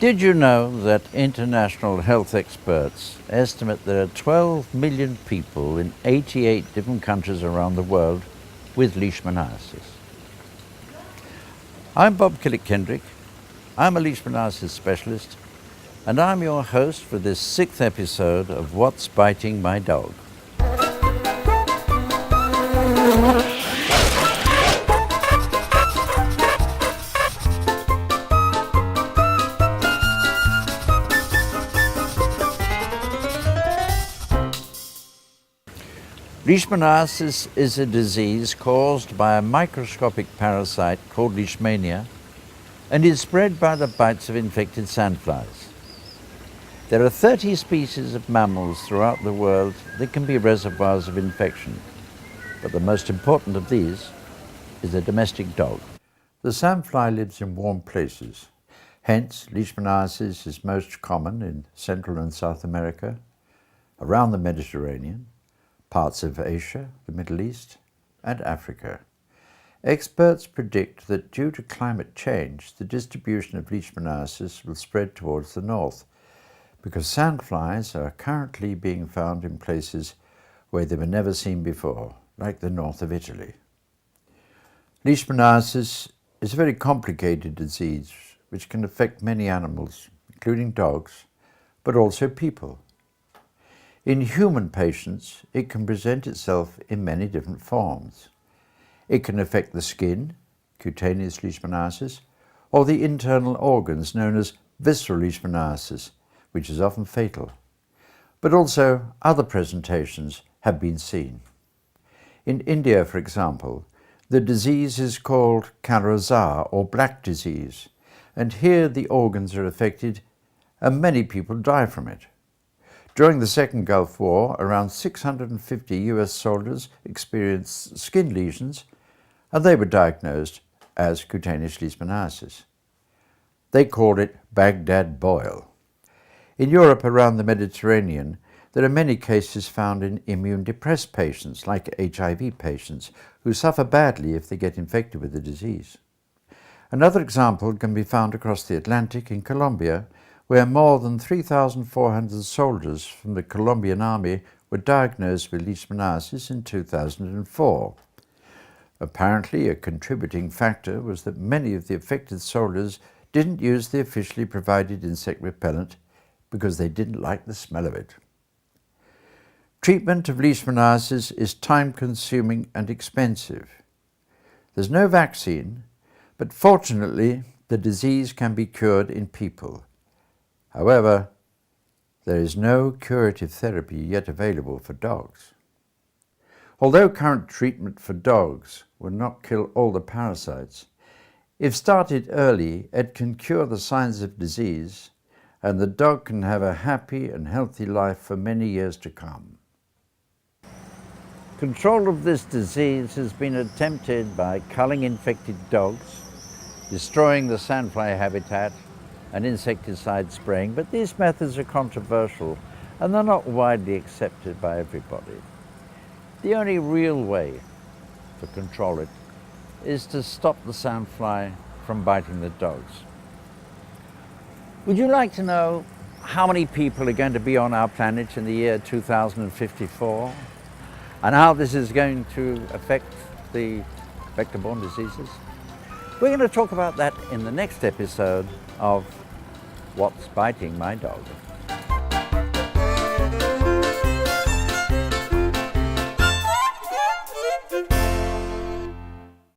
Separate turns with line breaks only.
Did you know that international health experts estimate there are 12 million people in 88 different countries around the world with Leishmaniasis? I'm Bob Killick-Kendrick. I'm a Leishmaniasis specialist, and I'm your host for this 6th episode of What's Biting My Dog. Leishmaniasis is a disease caused by a microscopic parasite called Leishmania and is spread by the bites of infected sandflies. There are 30 species of mammals throughout the world that can be reservoirs of infection, but the most important of these is the domestic dog. The sandfly lives in warm places, hence Leishmaniasis is most common in Central and South America, around the Mediterranean, parts of Asia, the Middle East, and Africa. Experts predict that due to climate change, the distribution of Leishmaniasis will spread towards the north, because sandflies are currently being found in places where they were never seen before, like the north of Italy. Leishmaniasis is a very complicated disease which can affect many animals, including dogs, but also people. In human patients, it can present itself in many different forms. It can affect the skin, cutaneous Leishmaniasis, or the internal organs known as visceral Leishmaniasis, which is often fatal. But also other presentations have been seen. In India, for example, the disease is called Kala-Azar or black disease, and here the organs are affected and many people die from it. During the Second Gulf War, around 650 US soldiers experienced skin lesions, and they were diagnosed as cutaneous Leishmaniasis. They called it Baghdad boil. In Europe around the Mediterranean, there are many cases found in immune-depressed patients, like HIV patients, who suffer badly if they get infected with the disease. Another example can be found across the Atlantic in Colombia, where more than 3,400 soldiers from the Colombian army were diagnosed with Leishmaniasis in 2004. Apparently, a contributing factor was that many of the affected soldiers didn't use the officially provided insect repellent because they didn't like the smell of it. Treatment of Leishmaniasis is time-consuming and expensive. There's no vaccine, but fortunately, the disease can be cured in people. However, there is no curative therapy yet available for dogs. Although current treatment for dogs will not kill all the parasites, if started early, it can cure the signs of disease, and the dog can have a happy and healthy life for many years to come. Control of this disease has been attempted by culling infected dogs, destroying the sandfly habitat, and insecticide spraying, but these methods are controversial and they're not widely accepted by everybody. The only real way to control it is to stop the sandfly from biting the dogs. Would you like to know how many people are going to be on our planet in the year 2054 and how this is going to affect the vector-borne diseases? We're going to talk about that in the next episode of What's Biting My Dog?